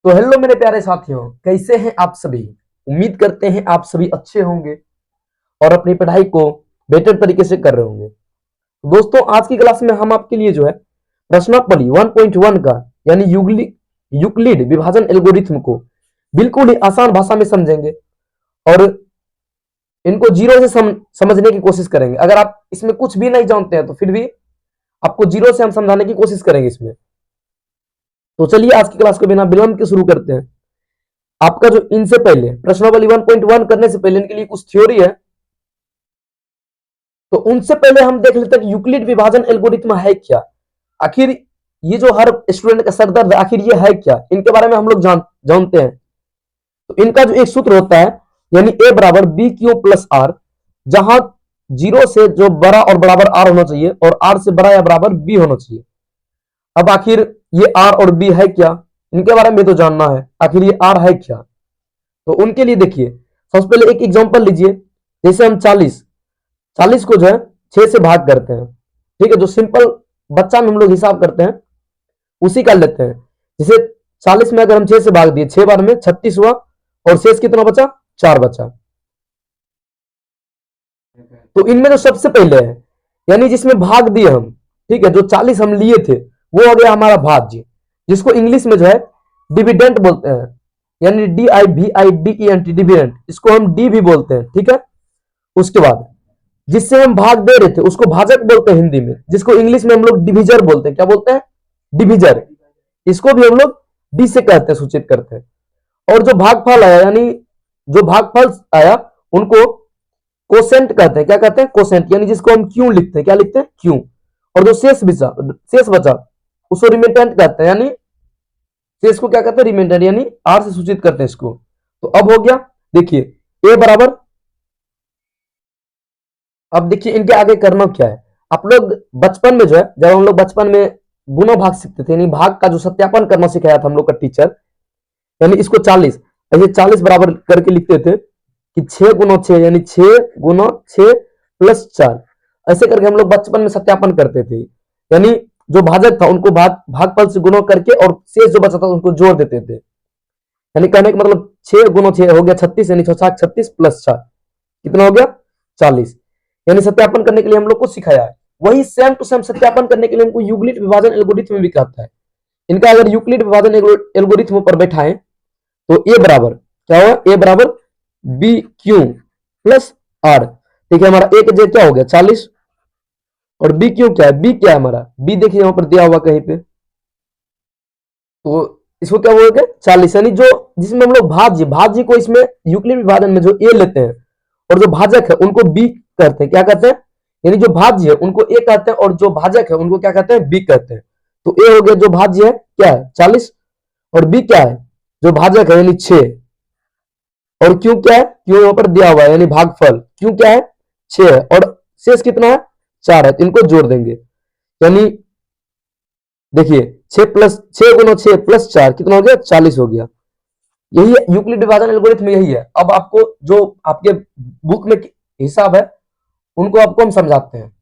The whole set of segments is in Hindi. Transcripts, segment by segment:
तो हेलो मेरे प्यारे साथियों, कैसे हैं आप सभी। उम्मीद करते हैं आप सभी अच्छे होंगे और अपनी पढ़ाई को बेहतर तरीके से कर रहे होंगे। दोस्तों, आज की क्लास में हम आपके लिए जो है प्रश्नावली 1.1 का यानी यूक्लिड विभाजन एल्गोरिथम को बिल्कुल ही आसान भाषा में समझेंगे और इनको जीरो से समझने की कोशिश करेंगे। अगर आप इसमें कुछ भी नहीं जानते हैं तो फिर भी आपको जीरो से हम समझाने की कोशिश करेंगे इसमें। तो चलिए आज की क्लास को बिना विलंब के शुरू करते हैं। आपका जो इनसे पहले प्रश्नावली 1.1 करने से पहले इनके लिए कुछ थ्योरी है, तो उनसे पहले हम देख लेते हैं कि यूक्लिड विभाजन एल्गोरिथम है क्या। आखिर ये जो हर स्टूडेंट का सरदर्द है, आखिर ये है क्या, इनके बारे में हम लोग जानते हैं। तो इनका जो एक सूत्र होता है यानी ए बराबर बी क्यू प्लस आर, जहां जीरो से जो बड़ा और बराबर आर होना चाहिए और आर से बड़ा या बराबर बी होना चाहिए। अब आखिर ये आर और बी है क्या, इनके बारे में तो जानना है। आखिर ये आर है क्या, तो उनके लिए देखिए सबसे पहले एक एग्जांपल लीजिए। जैसे हम 40 को जो है 6 से भाग करते हैं, ठीक है। जो सिंपल बच्चा में हम लोग हिसाब करते हैं उसी का लेते हैं। जैसे 40 में अगर हम 6 से भाग दिए, 6 बार में 36 हुआ और शेष कितना बचा, 4 बचा। तो इनमें जो सबसे पहले है यानी जिसमें भाग दिए हम, ठीक है, जो 40 हम लिए थे वो हो गया हमारा भाज्य, जिसको इंग्लिश में जो है डिविडेंट बोलते हैं, यानी DIVIDENT डिविडेंट, इसको हम डी भी बोलते हैं, ठीक है। उसके बाद जिससे हम भाग दे रहे थे उसको भाजक बोलते हैं हिंदी में, जिसको इंग्लिश में हम लोग डिविजर बोलते हैं। क्या बोलते हैं, डिविजर। इसको भी हम लोग डी से कहते हैं, सूचित करते हैं। और जो भागफल आया यानी जो भागफल आया उनको कोसेंट कहते हैं। क्या कहते हैं, कोसेंट, यानी जिसको हम क्यों लिखते हैं, क्या लिखते हैं, क्यों। और जो शेष बचा उसको रिमेंटेंट कहते हैं, यानी शेष को क्या कहते हैं, रिमेंडेंट, यानी आर से सूचित करते हैं इसको। तो अब हो गया, देखिए ए बराबर, अब देखिए इनके आगे करना क्या है। आप लोग बचपन में जो है, जब हम लोग बचपन में गुना भाग सीखते थे, यानी भाग का जो सत्यापन करना सिखाया था हम लोग का टीचर, यानी इसको 40 ऐसे 40 बराबर करके लिखते थे कि 6 गुना 6 यानी 6 गुना 6 प्लस 4, ऐसे करके हम लोग बचपन में सत्यापन करते थे। यानी जो भाजक था उनको भागफल से गुना करके और शेष जो बचा था उनको जोड़ देते थे। यानी कहने का मतलब 6 गुना 6 हो गया 36, यानी 36 प्लस 4 कितना हो गया, 40। यानी सत्यापन करने के लिए हम लोग को सिखाया है। वही सेम टू सेम सत्यापन करने के लिए हमको यूक्लिड विभाजन एल्गोरिथम भी कहता है। इनका अगर यूक्लिड विभाजन एल्गोरिथम पर बैठाएं तो ए बराबर क्या होगा, ए बराबर बी क्यू प्लस आर, ठीक है। हमारा ए का जगह क्या हो गया 40 और बी क्यू क्या है, बी क्या है हमारा, बी देखिए यहां पर दिया हुआ कहीं पे, तो इसको क्या बोलेंगे 40, यानी जो जिसमें हम लोग भाज्य को इसमें यूक्लिड विभाजन में जो ए लेते हैं और जो भाजक है उनको बी कहते हैं। क्या कहते हैं, यानी जो भाज्य है उनको ए कहते हैं और जो भाजक है उनको क्या कहते हैं, बी कहते हैं। तो ए हो गया जो भाज्य है क्या है 40 और बी क्या है जो भाजक है यानी 6, और क्यों क्या है, क्यों यहां पर दिया हुआ है यानी भागफल, क्यों क्या है 6 है और शेष कितना है 4 है, तो इनको जोड़ देंगे। यानी देखिए 6 गुना 6 प्लस 4 कितना हो गया, 40 हो गया। यही यूक्लिड विभाजन एल्गोरिथम यही है। अब आपको जो आपके बुक में हिसाब है उनको आपको हम समझाते हैं।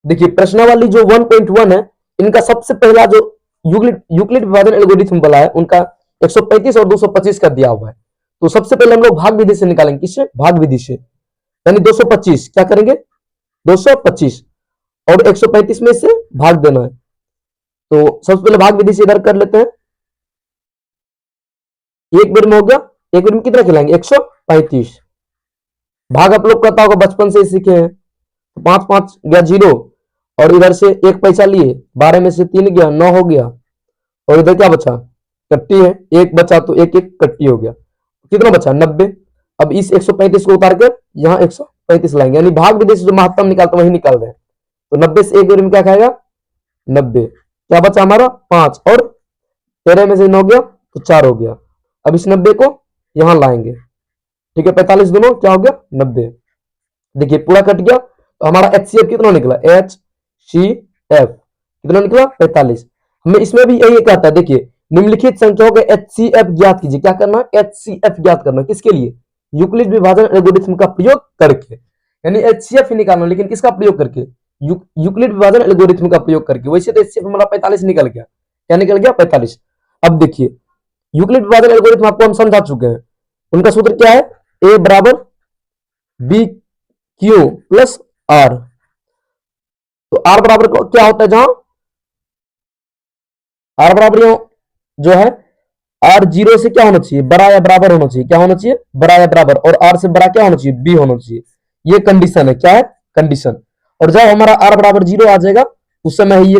देखिए प्रश्नावली जो 1.1 है, इनका सबसे पहला जो यूक्लिड विभाजन एल्गोरिथम वाला है उनका 135 और 225 का दिया हुआ है। तो सबसे पहले हम लोग भाग विधि से निकालेंगे, किससे, भाग विधि से। यानी 225 क्या करेंगे, 225 और 135 में से भाग देना है। तो सबसे पहले भाग विधि से इधर कर लेते हैं। एक बार में हो गया, एक बार में कितना खिलाएंगे 135। भाग आप लोग करता होगा बचपन से ही सीखे हैं। तो 5 5 गया 0 और इधर से एक पैसा लिए, 12 में से 3 गया 9 हो गया और इधर क्या बचा, कट्टी है, एक बचा तो एक एक कट्टी हो गया, कितना बचा 90। अब इस 135 को उतार कर यहाँ 135 लाएंगे, यानी भाग विधि से जो महत्तम निकालते वही निकाल रहे हैं। तो 90 से एक बार में क्या खाएगा 90, क्या बचा हमारा 5 और 13 में से 9 गया तो 4 हो गया। अब इस 90 को यहां लाएंगे, ठीक है, 45 दोनों क्या हो गया 90। देखिए पूरा कट गया, तो हमारा HCF कितना निकला, HCF कितना निकला 45। हमें इसमें भी यही कहता है, देखिए निम्नलिखित संख्याओं के HCF ज्ञात कीजिए। क्या करना है, HCF ज्ञात करना, किसके लिए, यूक्लिड विभाजन एल्गोरिथम का प्रयोग करके। यानी HCF ही निकालना, लेकिन किसका प्रयोग करके, यूक्लिड विभाजन एल्गोरिथम का प्रयोग करके। वैसे तो HCF हमारा 45 निकल गया, क्या निकल गया 45। अब देखिए यूक्लिड विभाजन एल्गोरिथम आपको हम समझा चुके हैं। उनका सूत्र क्या है, ए बराबर बी क्यू प्लस आर। तो आर बराबर क्या होता है, जहां आर बराबर जो है आर जीरो से क्या होना चाहिए, बड़ा या बराबर होना चाहिए, क्या होना चाहिए, बड़ा या बराबर, और आर से बड़ा क्या होना चाहिए, बी होना चाहिए। ये कंडीशन है, क्या है कंडीशन। और जब हमारा आर बराबर जीरो आ जाएगा उस समय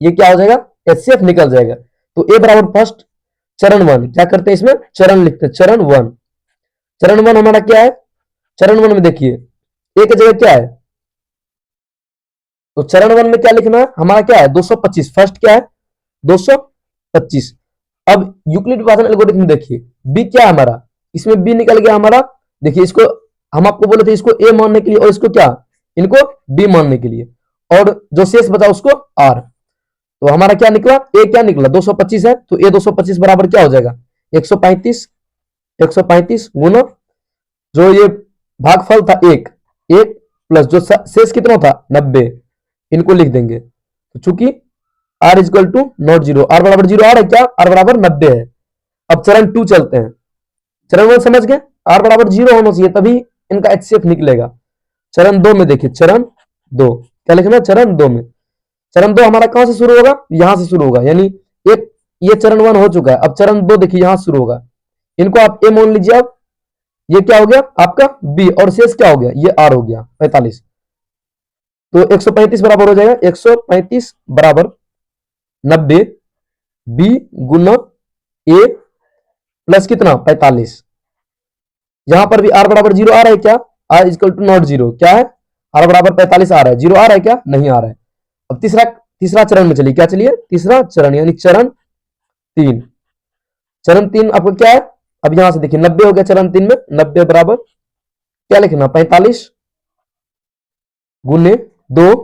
ये क्या हो जाएगा, एचसीएफ निकल जाएगा। तो ए बराबर फर्स्ट चरण वन, क्या करते हैं इसमें चरण लिखते हैं, चरण वन। चरण वन हमारा क्या है, चरण वन में देखिए ए की जगह क्या है, तो चरण वन में क्या लिखना है हमारा, क्या है 225, फर्स्ट क्या है 225। अब यूक्लिड विभाजन एल्गोरिथम देखिए बी क्या है हमारा, इसमें बी निकल गया हमारा। देखिए इसको हम आपको बोले थे इसको ए मानने के लिए, और इसको क्या, इनको बी मानने के लिए, और जो शेष बचा उसको आर। तो हमारा क्या निकला, ए क्या निकला 225 है, तो ए 225 बराबर क्या हो जाएगा 135। 135 गुना जो ये भागफल था एक, एक प्लस जो शेष कितना था 90, इनको लिख देंगे। तो चूंकि r is equal to not zero, r बराबर जीरो आ रहा है क्या, आर बराबर 90 है। अब चरण टू चलते हैं, चरण वन समझ गए, आर बराबर जीरो होना चाहिए तभी इनका एचसीएफ निकलेगा। चरण दो में देखिए, चरण दो क्या लिखना है, चरण दो में, चरण दो हमारा कहां से शुरू होगा, यहां से शुरू होगा, यानी एक ये चरण वन हो चुका है, अब चरण दो देखिए यहां शुरू होगा। इनको आप ए मान लीजिए, अब ये क्या हो गया आपका बी, और शेष क्या हो गया, ये आर हो गया 45। तो 135 बराबर हो जाएगा, 135 बराबर 90 बी गुना ए प्लस कितना 45। यहां पर भी आर बराबर जीरो आ रहा है क्या, r is equal to not zero, क्या है आर बराबर 45 आ रहा है, जीरो आ रहा है क्या, नहीं आ रहा है। अब तीसरा तीसरा चरण में चलिए, क्या चलिए तीसरा चरण, यानी चरण तीन। चरण तीन आपको क्या है, अब यहां से देखिए 90 हो गया चरण तीन में, 90 बराबर क्या लिखना 45 गुने दो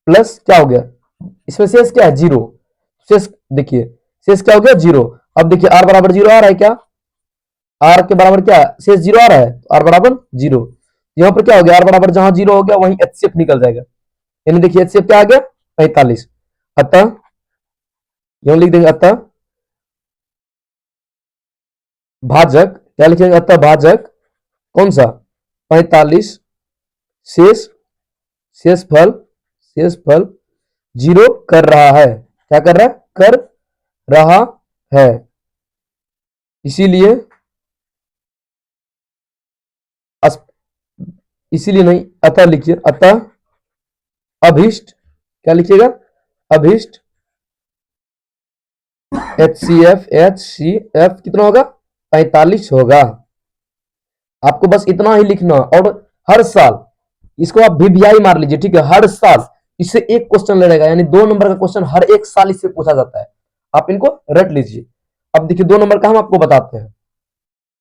प्लस क्या हो गया, इसमें शेष क्या है जीरो, शेष देखिए शेष क्या हो गया जीरो। अब देखिए आर बराबर जीरो आ रहा है क्या, आर के बराबर क्या शेष जीरो आ रहा है, आर बराबर जीरो। यहां पर क्या हो गया, आर बराबर जहां जीरो हो गया वहीं एचसीएफ निकल जाएगा, यानी देखिए एचसीएफ क्या आ गया 45। अतः यहां लिख देंगे अतः भाजक, क्या लिखेंगे अतः भाजक कौन सा 45 शेष, शेष फल जीरो कर रहा है, क्या कर रहा है, कर रहा है। इसीलिए इसीलिए नहीं, अतः लिखिए, अतः अभिष्ट, क्या लिखिएगा अभिष्ट एच सी एफ कितना होगा 45 होगा। आपको बस इतना ही लिखना, और हर साल इसको आप वीवीआई मार लीजिए, ठीक है, हर साल इससे एक क्वेश्चन लड़ेगा, यानी 2 नंबर का क्वेश्चन हर एक साल इससे पूछा जाता है, आप इनको रट लीजिए। अब देखिए 2 नंबर का हम आपको बताते हैं।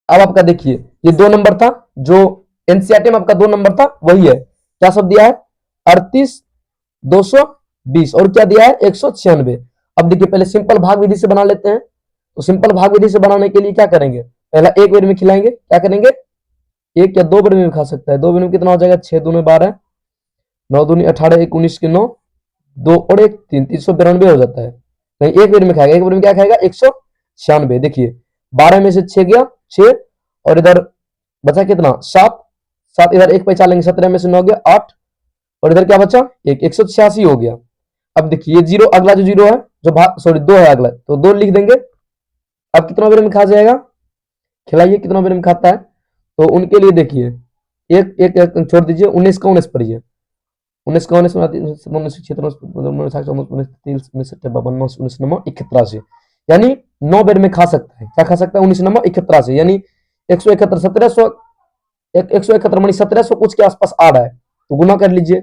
अब आपका देखिए ये 2 नंबर था, जो एनसीईआरटी में आपका 2 नंबर था वही है, क्या सब दिया है 38 220, और क्या दिया है 196। अब देखिए पहले सिंपल भाग विधि से बना लेते हैं। तो सिंपल भाग विधि से बनाने के लिए क्या करेंगे, पहला एक बार में खिलाएंगे, क्या करेंगे एक या 2 बार में खा सकता है, 2 बार में कितना हो जाएगा 6 दूनी 12, 9 दूनी 18, 1 19 के 9, 2 और 1 3, 392 हो जाता है। नहीं एक बार में खाएगा, एक बार में क्या खाएगा 196। देखिए 12 में से 6 गया 6, और इधर बचा कितना 7, 7 इधर एक पैसा लेंगे, 17 में से 9 गया 8, और इधर क्या बचा 186 हो गया। अब देखिए ये जीरो, अगला जो जीरो है जो भाग सॉरी 2 है अगला, तो 2 लिख देंगे। अब कितना बार में खा जाएगा, खिलाइए कितना बार में खाता है, तो उनके लिए देखिए एक एक, एक छोड़ दीजिए, 19 का 19 पढ़िए, 19 का 19 19 यानी 9 बार में खा सकता है, क्या खा सकता है 19 नंबर 71 से, यानी 171 1700, 171 मानी 1700 कुछ के आसपास आ रहा है। तो गुना कर लीजिए,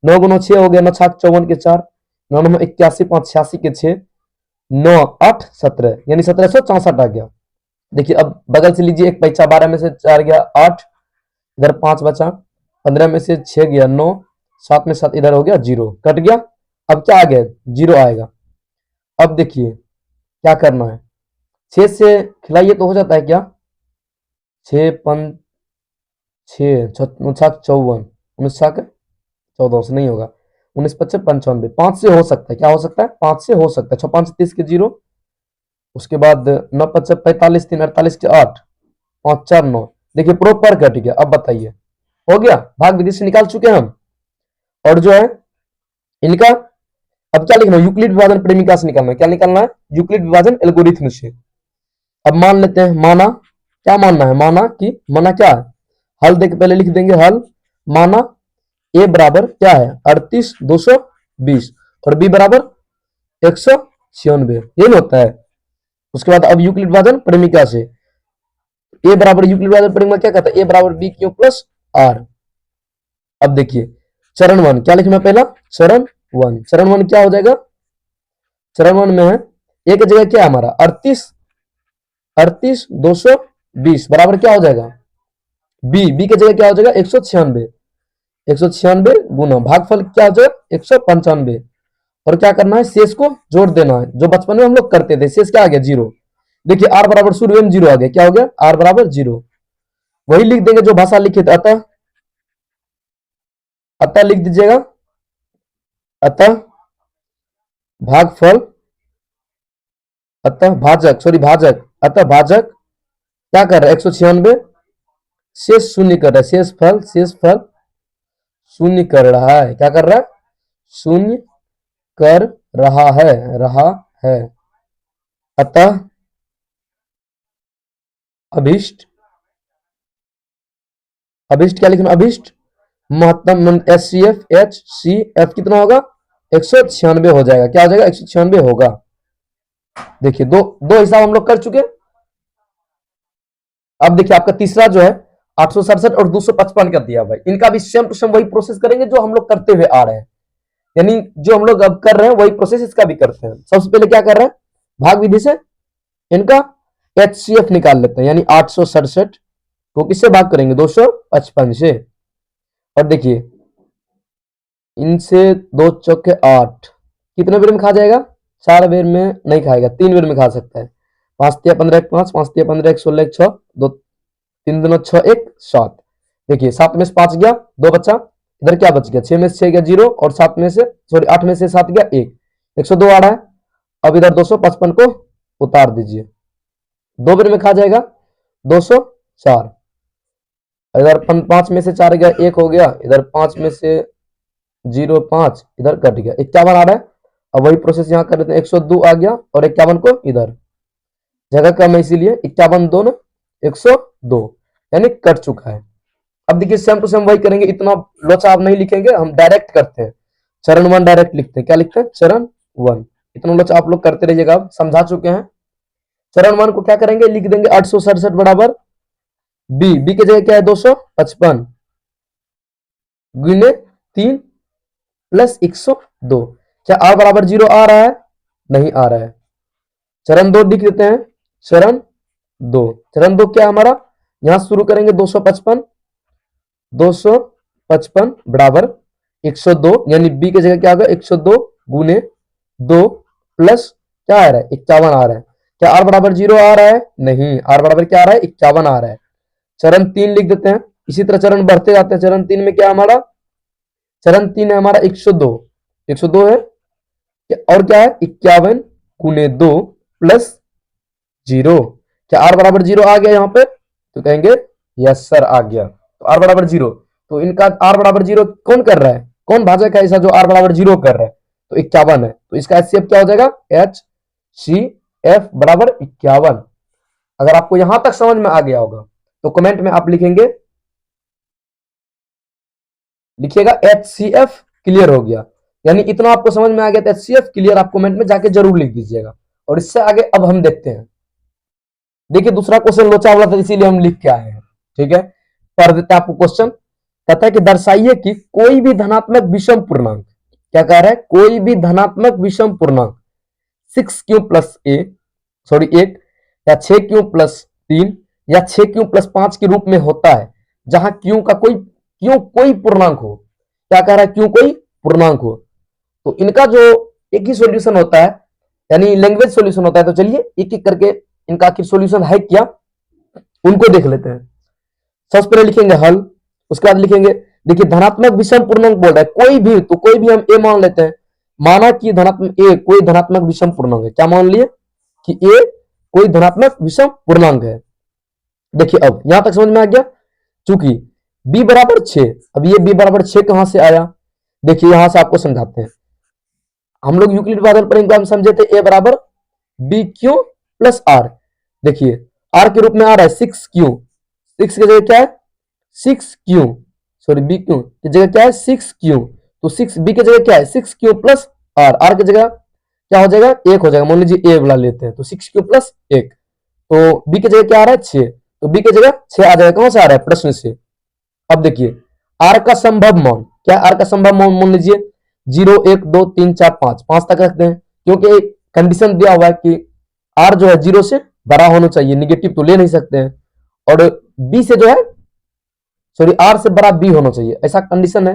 9 गुना 6 हो गया, 9 छाक 54 के 4, 9 9 81 5 86 के 6, 9 8 17, यानी 1764 आ गया। देखिए अब बगल से लीजिए एक पैसा, 12 में से 4 गया 8, इधर 5 बचा, 15 में से 6 गया 9, 7 में 7 इधर हो गया 0 कट गया। अब क्या आ गया 0 आएगा। अब देखिए क्या करना है, 6 से खिलाइए तो हो जाता है क्या, 6 5 6 छाक 54, 19 छाक 14 से नहीं होगा, 19 55 95, 5 से हो सकता है, क्या हो सकता है 5 से हो सकता है, 6 5 30 के 0, उसके बाद 9 5 45, 3 48 के 8, 5 4 9। देखिए प्रॉपर कट गया। अब बताइए हो गया, भाग विधि से निकाल चुके हैं हम। और जो है इनका अब क्या लिखना है, यूक्लिड विभाजन प्रेमिका से निकालना है। क्या निकालना है, यूक्लिड विभाजन एल्गोरिथम से। अब मान लेते हैं, माना क्या मानना है, माना कि माना क्या है, हल देख पहले लिख देंगे हल। माना ए बराबर क्या है 38 220 और बी बराबर 196, ये नहीं होता है। उसके बाद अब यूक्लिड विभाजन प्रेमिका से ए बराबर यूक्लिड विभाजन प्रेमिका क्या कहता है, ए बराबर बी क्यू प्लस आर। अब देखिए चरण 1 क्या लिखना है, पहला चरण 1, चरण 1 क्या हो जाएगा, चरण 1 में है ए की जगह क्या है हमारा 38 220 बराबर क्या हो जाएगा बी, बी की जगह क्या हो जाएगा 196, 196 गुना भागफल क्या हो जाएगा 195। और क्या करना है, शेष को जोड़ देना है, जो बचपन में हम लोग करते थे। शेष क्या आ गया 0। देखिए आर बराबर शुरू में 0 आ गया, क्या हो गया आर बराबर 0। वही लिख देंगे जो भाषा लिखित, अतः, अतः लिख दीजिएगा, अतः भागफल, अतः भाजक, सॉरी भाजक, अतः भाजक क्या कर रहा है 196, शेष शून्य कर रहा है, शेष फल शून्य कर रहा है। क्या कर रहा है, शून्य कर रहा है। अतः अभिष्ट, अभिष्ट क्या लिखना, अभिष्ट महत्तम एच सी एफ कितना होगा 196 हो जाएगा। क्या हो जाएगा 196 होगा। देखिए दो दो हिसाब हम लोग कर चुके। अब देखिए आपका तीसरा जो है 867 और 255 कर दिया भाई, इनका भी सेम टू सेम वही प्रोसेस करेंगे जो हम लोग करते हुए आ रहे हैं। यानी जो हम लोग अब कर रहे हैं वही प्रोसेस इसका भी करते हैं। सबसे पहले क्या कर रहे हैं, भाग विधि से इनका HCF निकाल लेते हैं, यानी 867 को किससे भाग करेंगे 255 से। और देखिए इनसे 2 चौके 8 कितने बेर में खा जाएगा, 4 बेर में नहीं खाएगा, 3 बेर में खा सकता है। 5 तिया 15 1 5, 5 तिया 15 1 16 1 6, 2 3 2 6 1 7। देखिए 7 में से 5 गया, 2 बचा, इधर क्या बच गया 6 में से 6 गया 0 और 7 में से सॉरी 8 में से 7 गया 1, 102 आ रहा है। अब इधर 255 को उतार दीजिए, 2 बेर में खा जाएगा 204। इधर 5 में से 4 गया 1 हो गया, इधर 5 में से 0 5 इधर कट गया 51 आ रहा है। अब वही प्रोसेस यहाँ कर लेते हैं, 102 आ गया और 51 को इधर, जगह कम है इसीलिए 51 2 102 यानी कट चुका है। अब देखिए सेम टू सेम वही करेंगे, इतना लोचा आप नहीं लिखेंगे, हम डायरेक्ट करते हैं। चरण 1 डायरेक्ट लिखते हैं, क्या लिखते हैं चरण 1। इतना लोचा आप लोग करते रहिएगा, आप समझा चुके हैं। चरण 1 को क्या करेंगे, लिख देंगे 867 बराबर बी, बी की जगह क्या है 255 गुने 3 प्लस 102। क्या आर बराबर 0 आ रहा है, नहीं आ रहा है। चरण 2 लिख देते हैं, चरण 2, चरण 2 क्या हमारा, यहां शुरू करेंगे 255 बराबर 102, यानी बी की जगह क्या होगा 102 गुने 2 प्लस क्या आ रहा है 51 आ रहा है। क्या आर बराबर 0 आ रहा है, नहीं, आर बराबर क्या आ रहा है 51 आ रहा है। चरण 3 लिख देते हैं, इसी तरह चरण बढ़ते जाते हैं। चरण 3 में क्या हमारा, चरण 3 है हमारा 102 है और क्या है 51 गुने 2 प्लस 0। क्या आर बराबर 0 आ गया यहाँ पे, तो कहेंगे यस सर आ गया। तो आर बराबर 0, तो इनका आर बराबर 0 कौन कर रहा है, कौन भाजक है ऐसा जो आर बराबर 0 कर रहा है, तो 51 है। तो इसका HCF क्या हो जाएगा HCF बराबर 51। अगर आपको यहां तक समझ में आ गया होगा तो कमेंट में आप लिखेंगे, लिखिएगा HCF क्लियर हो गया, यानी इतना आपको समझ में आ गया तो HCF क्लियर आप कमेंट में जाके जरूर लिख दीजिएगा। और इससे आगे अब हम देखते हैं। देखिए दूसरा क्वेश्चन लोचा वाला था इसीलिए हम लिख के आए हैं, ठीक है। पढ़ देते हैं आपको क्वेश्चन। कहता है कि दर्शाइए कि कोई भी धनात्मक विषम पूर्णांक, क्या कह रहा है, कोई भी धनात्मक विषम पूर्णांक 6q प्लस ए सॉरी 1 या 6q प्लस 3 या 6q प्लस 5 के रूप में होता है, जहां q का कोई पूर्णांक हो। क्या कह रहा है, q कोई पूर्णांक हो। तो इनका जो एक ही सॉल्यूशन होता है, यानी लैंग्वेज सॉल्यूशन होता है। तो चलिए एक एक करके इनका आखिर सॉल्यूशन है क्या, उनको देख लेते हैं। सबसे पहले लिखेंगे हल, उसके बाद लिखेंगे, देखिए धनात्मक विषम पूर्णांक बोल रहा है, कोई भी, तो कोई भी हम ए मान लेते हैं। माना कि धनात्मक ए कोई धनात्मक विषम पूर्णांक है, क्या मान लिए कि ए कोई धनात्मक विषम पूर्णांक है। देखिए अब यहां तक समझ में आ गया। चूंकि b बराबर 6, अब ये b बराबर 6 कहां से आया, देखिए यहां से आपको समझाते हैं। हम लोग यूक्लिड विभाजन प्रमेय हम समझे थे a बराबर बी क्यू प्लस आर। देखिए आर के रूप में आ रहा है 6q, 6 की जगह क्या है 6q, सॉरी बी क्यू की जगह क्या है 6q, तो 6 बी की जगह क्या है 6q प्लस आर, आर की जगह क्या हो जाएगा 1 हो जाएगा, मान लीजिए ए वाला लेते हैं तो 6q प्लस 1, तो बी की जगह क्या आ रहा है 6, तो बी की जगह 6 आ जाएगा, कहां से आ रहा है प्रश्न से। अब देखिए आर का संभव मान क्या, आर का संभव मान मान लीजिए 0 1 2 3 4 5, 5 तक रखते हैं, क्योंकि कंडीशन दिया हुआ है कि आर जो है 0 से बड़ा होना चाहिए, निगेटिव तो ले नहीं सकते हैं, और बी से जो है सॉरी आर से बड़ा बी होना चाहिए, ऐसा कंडीशन है।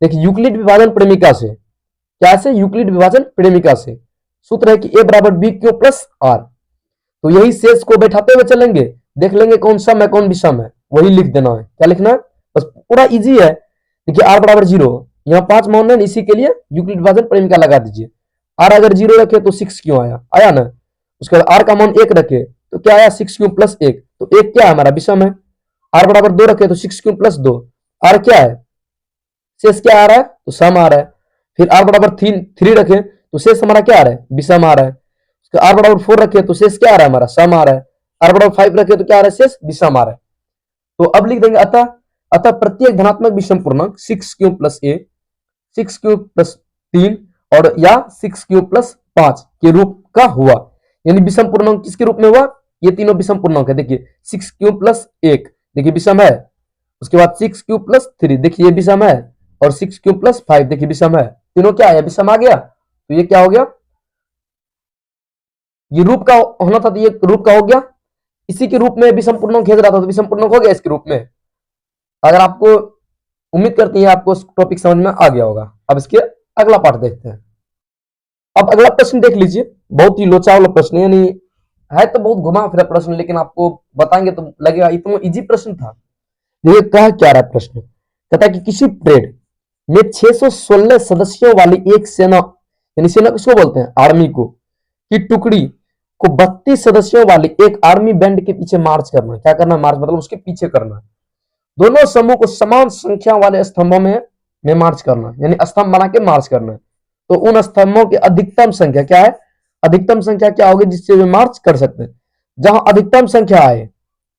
देखिए यूक्लिड विभाजन प्रेमिका से, क्या से यूक्लिड विभाजन प्रेमिका से सूत्र है कि ए बराबर बी क्यू प्लस आर, तो यही शेष को बैठाते हुए चलेंगे, देख लेंगे कौन सम है कौन विषम है, वही लिख देना है। क्या लिखना है, बस पूरा इजी है। देखिए आर बराबर 0, यहाँ 5 मान है, इसी के लिए यूक्लिड विभाजन प्रेमिका लगा दीजिए। आर अगर 0 रखे तो 6 क्यों आया, आया ना। उसके बाद आर का मान 1 रखे तो क्या आया 6 क्यू प्लस 1, तो 1 क्या है हमारा विषम है। आर बराबर 2 रखे तो 6 क्यू प्लस 2, आर क्या है शेष क्या आ रहा है तो सम आ रहा है। फिर आर बराबर 3 रखे तो शेष हमारा क्या आ रहा है विषम आ रहा है। आर बराबर 4 रखे तो शेष क्या आ रहा है हमारा सम आ रहा है। आर बराबर 5 रखे तो क्या आ रहा है शेष विषम आ रहा है। तो अब लिख देंगे अतः, अतः प्रत्येक धनात्मक विषम पूर्णांक 6q plus a, 6q plus 3 और या 6q प्लस 5 के रूप का हुआ। यानी विषम पूर्णांक किसके रूप में हुआ, ये तीनों विषम पूर्णांक है। देखिए 6q प्लस 1 देखिए विषम है, उसके बाद 6q प्लस 3 देखिए ये विषम है, और 6q प्लस 5 देखिए विषम है, तीनों क्या है विषम आ गया। तो ये क्या हो गया, ये रूप का होना था तो ये रूप का हो गया। इसी के रूप में विषम पूर्णांक घेर रहा था तो विषम पूर्णांक हो गया इसके रूप में। अगर आपको, उम्मीद करती है आपको टॉपिक समझ में आ गया होगा। अब इसके अगला पार्ट देखते हैं। अब अगला प्रश्न देख लीजिए, बहुत ही लोचा वाला प्रश्न है, यानी है तो बहुत घुमा फिरा प्रश्न, लेकिन आपको बताएंगे तो लगेगा इतना इजी प्रश्न था। देखिए कहा क्या रहा प्रश्न, कहता है कि किसी परेड में 616 सदस्यों वाली एक सेना, यानी सेना किसको बोलते हैं आर्मी को, की टुकड़ी को 32 सदस्यों वाली एक आर्मी बैंड के पीछे मार्च करना। क्या करना मार्च मतलब उसके पीछे करना। दोनों समूह को समान संख्या वाले स्तंभों में मार्च करना, यानी स्तंभ बना के मार्च करना। तो उन स्तंभों की अधिकतम संख्या क्या है, अधिकतम संख्या क्या होगी जिससे वे मार्च कर सकते हैं। जहां अधिकतम संख्या आए,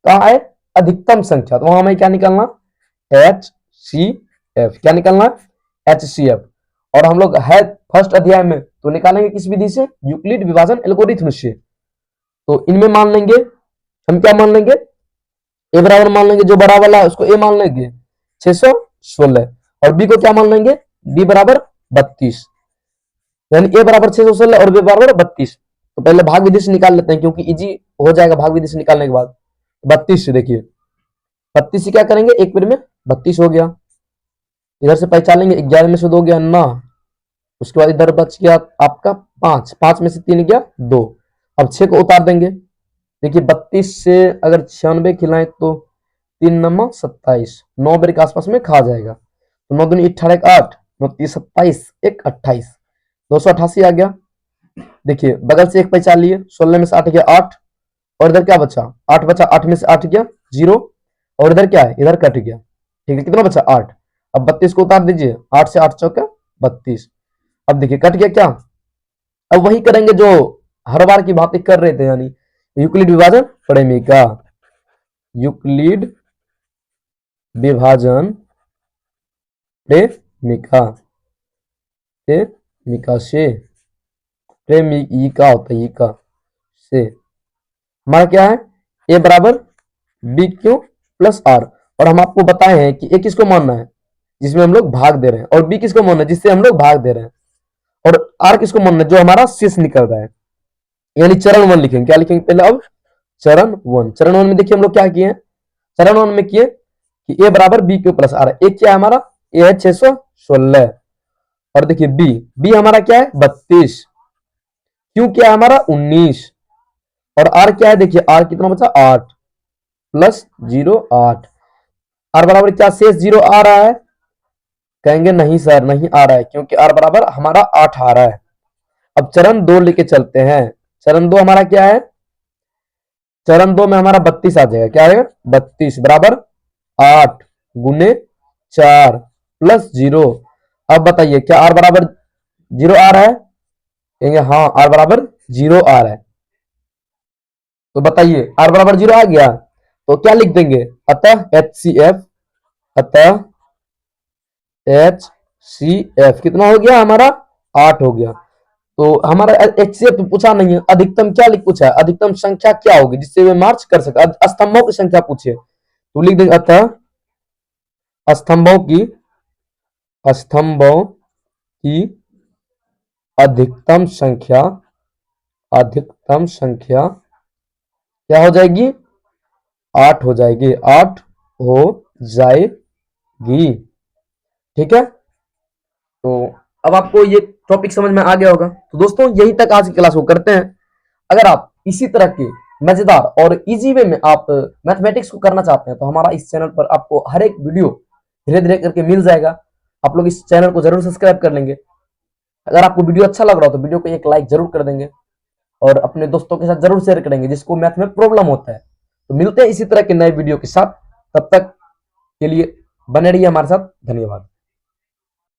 कहा आए अधिकतम संख्या, तो वहां हमें क्या निकालना HCF, क्या निकालना HCF। और हम लोग है फर्स्ट अध्याय में तो निकालेंगे किस विधि से, यूक्लिड विभाजन एल्गोरिथ्म से। तो इनमें मान लेंगे हम, क्या मान लेंगे ए बराबर मान लेंगे, जो बड़ा वाला है उसको ए मान लेंगे 616, और बी को क्या मान लेंगे बी बराबर 32, यानी ए बराबर 616 और बी बराबर 32। तो पहले भाग विधि से निकाल लेते हैं क्योंकि इजी हो जाएगा भाग विधि से निकालने के बाद। 32 से देखिए 32 से क्या करेंगे एक मिनट में 32 हो गया, इधर से पहचानेंगे 11 में से 2 गया 9, उसके बाद इधर बच गया आपका 5, 5 में से 3 गया 2। अब 6 को उतार देंगे, देखिए 32 से अगर 96 खिलाएं तो 3 9 27, 9 बेर के आसपास में खा जाएगा। तो 9 दूनी 18 8, 9 30 27 1 28, 288 आ गया। देखिए बगल से एक पहचान लिए, 16 में से 8 गया 8, और इधर क्या बचा 8 बचा, 8 में से 8 गया 0, और इधर क्या है इधर कट गया, ठीक है कितना बचा 8। अब 32 को उतार दीजिए, 8 से 8 चौका 32। अब देखिए कट गया क्या, अब वही करेंगे जो हर बार की बातें कर रहे थे, यानी यूक्लिड विभाजन प्रेमिका, यूक्लिड विभाजन प्रेमिका, प्रेमिका से, प्रेमिका होता है का से हमारा क्या है ए बराबर बी क्यू प्लस आर। और हम आपको बताए हैं कि ए किसको मानना है जिसमें हम लोग भाग दे रहे हैं, और बी किसको मानना है जिससे हम लोग भाग दे रहे हैं, और आर किसको मानना है जो हमारा शेष निकल रहा है। यानी चरण 1 लिखेंगे, क्या लिखेंगे पहले, अब चरण 1, चरण 1 में देखिए हम लोग क्या किए, चरण 1 में किए कि ए बराबर बी क्यू प्लस आर, एक क्या है हमारा ए है 616, और देखिए बी, बी हमारा क्या है 32, क्यू क्या है हमारा 19, और आर क्या है देखिए आर कितना बचा 8 प्लस 0 8, आर बराबर क्या शेष 0 आ रहा है, कहेंगे नहीं सर नहीं आ रहा है क्योंकि आर बराबर हमारा 8 आ रहा है। अब चरण 2 लेके चलते हैं, चरण 2 हमारा क्या है चरण 2 में हमारा 32 आ जाएगा। क्या आएगा? 32 बराबर 8 गुने 4 प्लस 0। अब बताइए क्या आर बराबर 0 आ रहा है? कहेंगे हाँ आर बराबर 0 आ रहा है। तो बताइए आर बराबर 0 आ गया तो क्या लिख देंगे? अतः HCF, अतः HCF कितना हो गया हमारा? 8 हो गया। तो हमारा HCF तो पूछा नहीं है, अधिकतम क्या लिख पूछा है? अधिकतम संख्या क्या होगी जिससे वे मार्च कर सके? स्तंभों की संख्या पूछिए तो लिख देंगे अतः स्तंभों की अधिकतम संख्या, अधिकतम संख्या क्या हो जाएगी? 8 हो जाएगी, 8 हो जाएगी। ठीक है, तो अब आपको ये टॉपिक समझ में आ गया होगा। तो दोस्तों यही तक आज की क्लास को करते हैं। अगर आप इसी तरह के मजेदार और इजी वे में आप मैथमेटिक्स को करना चाहते हैं तो हमारा इस चैनल पर आपको हर एक वीडियो धीरे धीरे करके मिल जाएगा। आप लोग इस चैनल को जरूर सब्सक्राइब कर लेंगे। अगर आपको वीडियो अच्छा लग रहा हो तो वीडियो को एक लाइक जरूर कर देंगे और अपने दोस्तों के साथ जरूर शेयर करेंगे जिसको मैथ में प्रॉब्लम होता है। तो मिलते हैं इसी तरह के नए वीडियो के साथ, तब तक के लिए बने रहिए हमारे साथ। धन्यवाद।